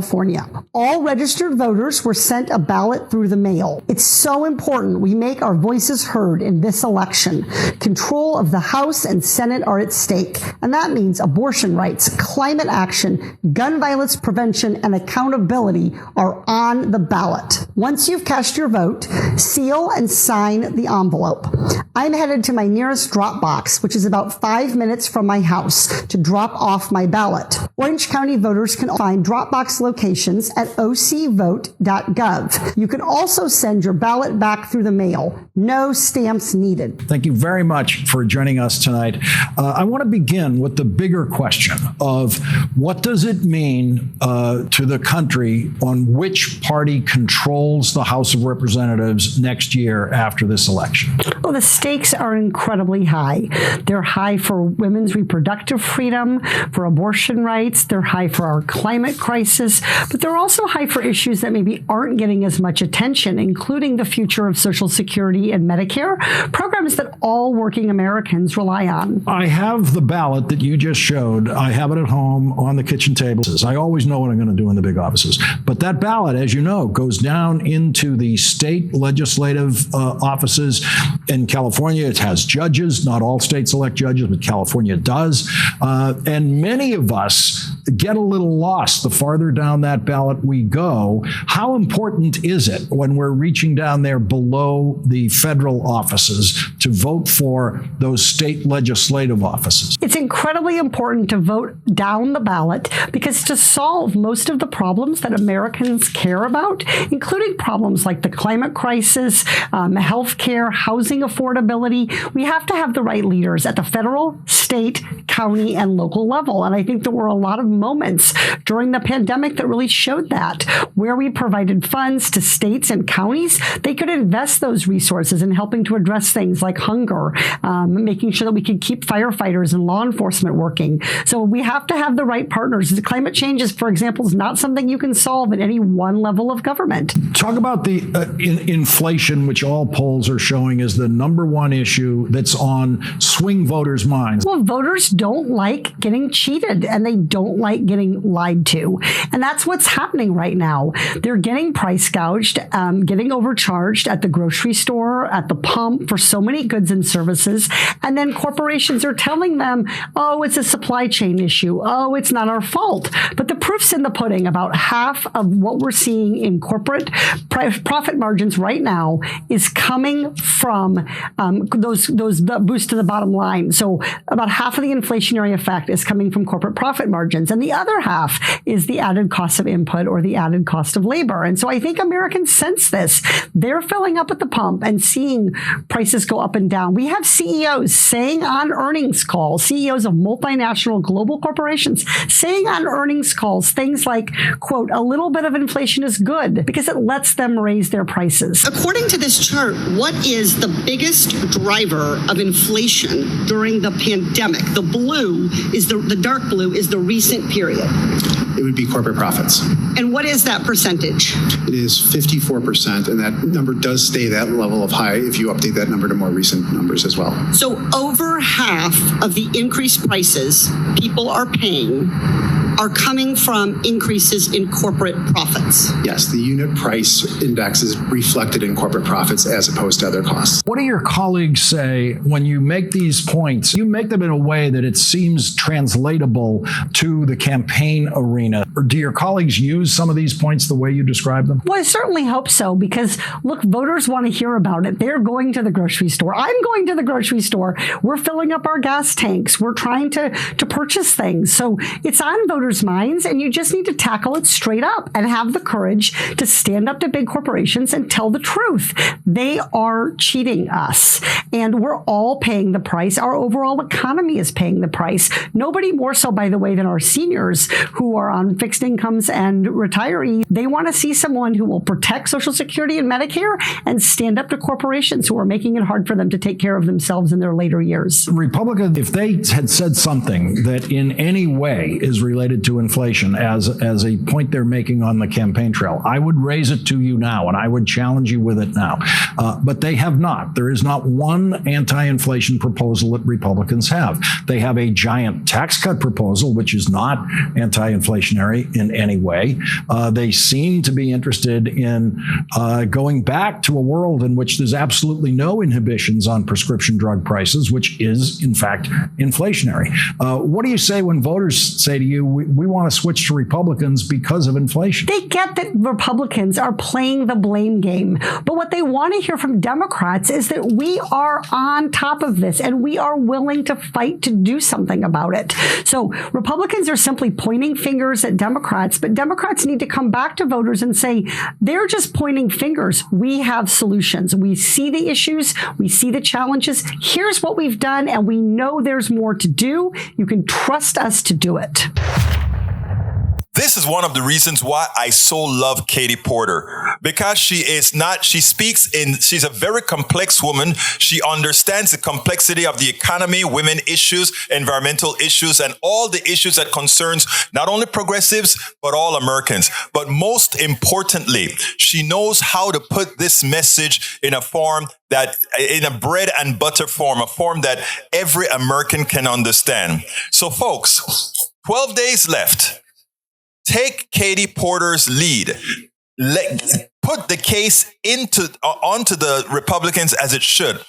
All registered voters were sent a ballot through the mail. It's so important we make our voices heard in this election. Control of the House and Senate are at stake, and that means abortion rights, climate action, gun violence prevention, and accountability are on the ballot. Once you've cast your vote, seal and sign the envelope. I'm headed to my nearest drop box, which is about 5 minutes from my house, to drop off my ballot. Orange County voters can find drop box locations at ocvote.gov. You can also send your ballot back through the mail. No stamps needed. Thank you very much for joining us tonight. I want to begin with the bigger question of what does it mean to the country on which party controls the House of Representatives next year after this election? Well, the stakes are incredibly high. They're high for women's reproductive freedom, for abortion rights. They're high for our climate crisis, but they're also high for issues that maybe aren't getting as much attention, including the future of Social Security and Medicare, programs that all working Americans rely on. I have the ballot that you just showed. I have it at home on the kitchen table. I always know what I'm going to do in the big offices. But that ballot, as you know, goes down into the state legislative offices. In California, it has judges. Not all states elect judges, but California does. And many of us get a little lost the farther down that ballot we go. How important is it when we're reaching down there below the federal offices to vote for those state legislative offices? It's incredibly important to vote down the ballot because to solve most of the problems that Americans care about, including problems like the climate crisis, health care, housing affordability, we have to have the right leaders at the federal, state, county, and local level. And I think there were a lot of moments during the pandemic that really showed that, where we provided funds to states and counties. They could invest those resources in helping to address things like hunger, making sure that we could keep firefighters and law enforcement working. So we have to have the right partners. The climate change is, for example, is not something you can solve at any one level of government. Talk about the inflation, which all polls are showing is the number one issue that's on swing voters' minds. Well, voters don't like getting cheated and they don't like getting lied to. And that's what's happening right now. They're getting price gouged, getting overcharged at the grocery store, at the pump for so many goods and services. And then corporations are telling them, oh, it's a supply chain issue. Oh, it's not our fault. But the proof's in the pudding. About half of what we're seeing in corporate profit margins right now is coming from those boosts to the bottom line. So about half of the inflationary effect is coming from corporate profit margins. And the other half is the added cost of input or the added cost of labor. And so I think Americans sense this. They're filling up at the pump and seeing prices go up and down. We have CEOs saying on earnings calls, CEOs of multinational global corporations saying on earnings calls things like, quote, a little bit of inflation is good because it lets them raise their prices. According to this chart, what is the biggest driver of inflation during the pandemic? The blue is the dark blue is the recent period. it would be corporate profits. And what is that percentage? It is 54%, and that number does stay that level of high if you update that number to more recent numbers as well. So over half of the increased prices people are paying are coming from increases in corporate profits. Yes, the unit price index is reflected in corporate profits as opposed to other costs. What do your colleagues say when you make these points? You make them in a way that it seems translatable to the campaign arena. Or do your colleagues use some of these points the way you describe them? Well, I certainly hope so, because look, voters want to hear about it. They're going to the grocery store. I'm going to the grocery store. We're filling up our gas tanks. We're trying to purchase things. So it's on voters' minds, and you just need to tackle it straight up and have the courage to stand up to big corporations and tell the truth. They are cheating us, and we're all paying the price. Our overall economy is paying the price. Nobody more so, by the way, than our seniors who are on fixed incomes and retirees. They want to see someone who will protect Social Security and Medicare and stand up to corporations who are making it hard for them to take care of themselves in their later years. Republicans, if they had said something that in any way is related to inflation as a point they're making on the campaign trail, I would raise it to you now, and I would challenge you with it now. But they have not. There is not one anti-inflation proposal that Republicans have. They have a giant tax cut proposal, which is not anti-inflationary in any way. They seem to be interested in going back to a world in which there's absolutely no inhibitions on prescription drug prices, which is, in fact, inflationary. What do you say when voters say to you, we want to switch to Republicans because of inflation? They get that Republicans are playing the blame game. But what they want to hear from Democrats is that we are on top of this and we are willing to fight to do something about it. So Republicans are simply pointing fingers at Democrats, but Democrats need to come back to voters and say, they're just pointing fingers. We have solutions. We see the issues. We see the challenges. Here's what we've done, and we know there's more to do. You can trust us to do it. This is one of the reasons why I so love Katie Porter, because she's a very complex woman. She understands the complexity of the economy, women issues, environmental issues, and all the issues that concerns not only progressives, but all Americans. But most importantly, she knows how to put this message in a bread and butter form, a form that every American can understand. So folks, 12 days left. Take Katie Porter's lead. Put the case onto the Republicans as it should.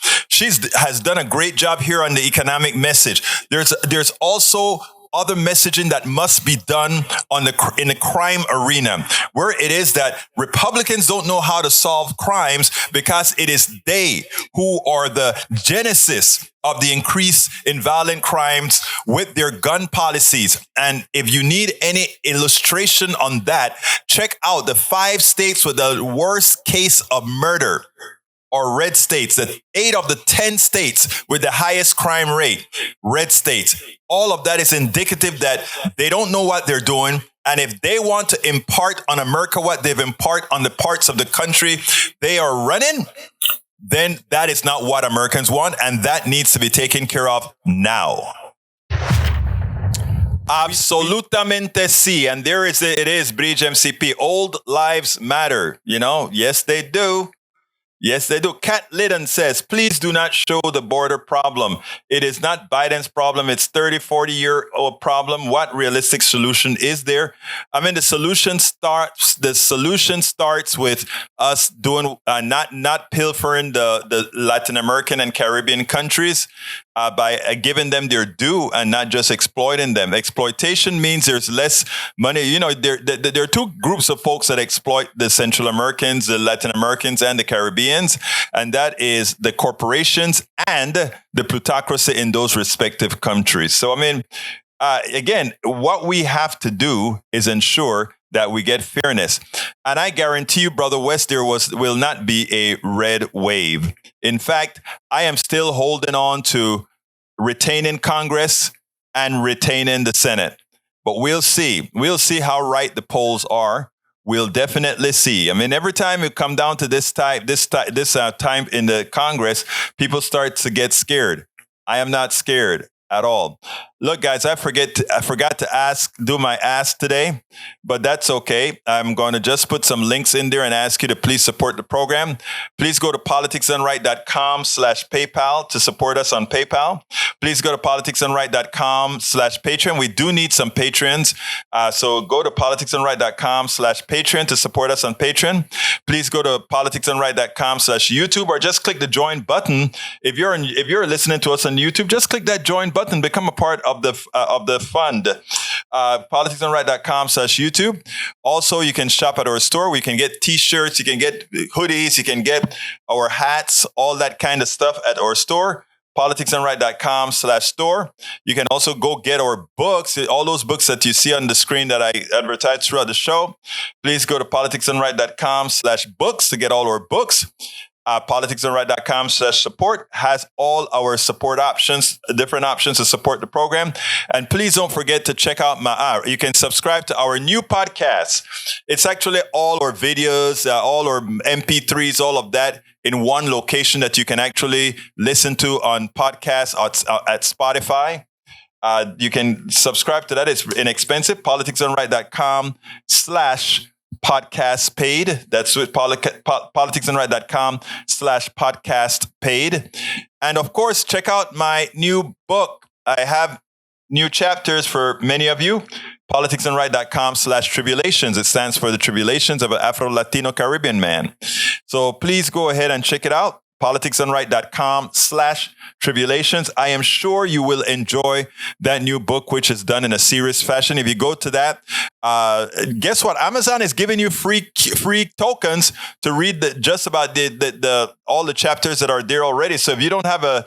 Has done a great job here on the economic message. There's also other messaging that must be done in the crime arena, where it is that Republicans don't know how to solve crimes because it is they who are the genesis of the increase in violent crimes with their gun policies. And if you need any illustration on that, check out the 5 states with the worst case of murder, or red states, the 8 of the 10 states with the highest crime rate, red states. All of that is indicative that they don't know what they're doing. And if they want to impart on America what they've imparted on the parts of the country they are running, then that is not what Americans want. And that needs to be taken care of now. Absolutamente sí. And it is, Bridge MCP. Old lives matter. Yes, they do. Yes, they do. Kat Liddon says, please do not show the border problem. It is not Biden's problem. It's 30, 40-year-old problem. What realistic solution is there? I mean, the solution starts with us doing, not pilfering the Latin American and Caribbean countries, by giving them their due and not just exploiting them. Exploitation means there's less money. There are 2 groups of folks that exploit the Central Americans, the Latin Americans, and the Caribbeans, and that is the corporations and the plutocracy in those respective countries. So, I mean, again, what we have to do is ensure that we get fairness. And I guarantee you, Brother West, there will not be a red wave. In fact, I am still holding on to retaining Congress and retaining the Senate. But we'll see. We'll see how right the polls are. We'll definitely see. I mean, every time you come down to this time in the Congress, people start to get scared. I am not scared at all. Look, guys, I forgot to do my ask today, but that's okay. I'm going to just put some links in there and ask you to please support the program. Please go to politicsdoneright.com/PayPal to support us on PayPal. Please go to politicsdoneright.com/Patreon. We do need some patrons. So go to politicsdoneright.com/Patreon to support us on Patreon. Please go to politicsdoneright.com/YouTube or just click the join button. If you're listening to us on YouTube, just click that join button, become a part of the fund. Politicsdoneright.com/YouTube. Also, you can shop at our store. We can get t-shirts, you can get hoodies, you can get our hats, all that kind of stuff at our store. politicsdoneright.com/store. You can also go get our books, all those books that you see on the screen that I advertise throughout the show. Please go to politicsdoneright.com/books to get all our books. politicsdoneright.com/support has all our support options, different options to support the program. And please don't forget to check out you can subscribe to our new podcast. It's actually all our videos, all our MP3s, all of that in one location that you can actually listen to on podcasts at Spotify. You can subscribe to that. It's inexpensive. politicsdoneright.com/podcast paid. That's with politicsdoneright.com/podcast paid. And of course, check out my new book. I have new chapters for many of you. politicsdoneright.com/tribulations. It stands for the tribulations of an Afro-Latino Caribbean man. So please go ahead and check it out. politicsdoneright.com/tribulations. I am sure you will enjoy that new book, which is done in a serious fashion. If you go to that, guess what? Amazon is giving you free tokens to read just about all the chapters that are there already. So if you don't have a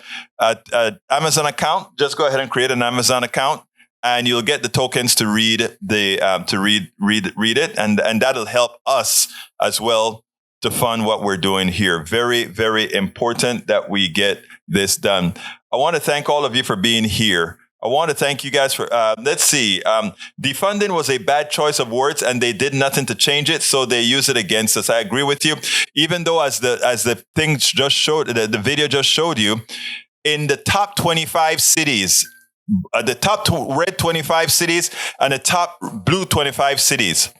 Amazon account, just go ahead and create an Amazon account, and you'll get the tokens to read read it, and that'll help us as well to fund what we're doing here. Very, very important that we get this done. I want to thank all of you for being here. I want to thank you guys for, defunding was a bad choice of words and they did nothing to change it. So they use it against us. I agree with you. Even though as the things just showed, the video just showed you, in the top 25 cities, the top red 25 cities and the top blue 25 cities,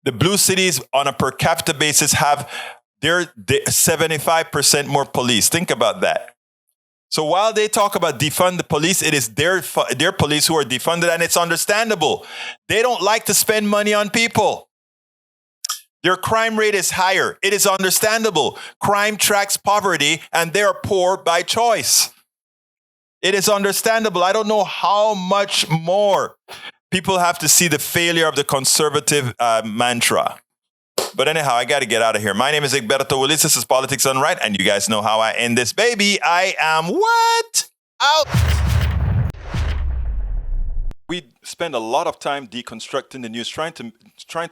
the blue cities on a per capita basis have their 75% more police. Think about that. So while they talk about defund the police, it is their police who are defunded, and it's understandable. They don't like to spend money on people. Their crime rate is higher. It is understandable. Crime tracks poverty, and they are poor by choice. It is understandable. I don't know how much more people have to see the failure of the conservative mantra. But anyhow, I got to get out of here. My name is Egberto Willis. This is Politics Done Right. And you guys know how I end this, baby. I am what? Out. We spend a lot of time deconstructing the news, trying to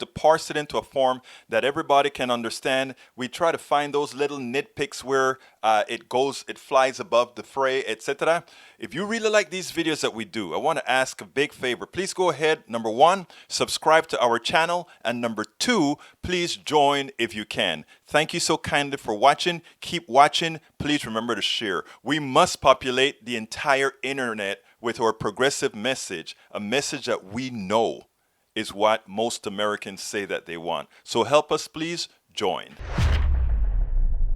parse it into a form that everybody can understand. We try to find those little nitpicks where it flies above the fray, etc. If you really like these videos that we do, I want to ask a big favor. Please go ahead. Number 1, subscribe to our channel. And number 2, please join if you can. Thank you so kindly for watching. Keep watching. Please remember to share. We must populate the entire internet with our progressive message, a message that we know is what most Americans say that they want. So help us, please join.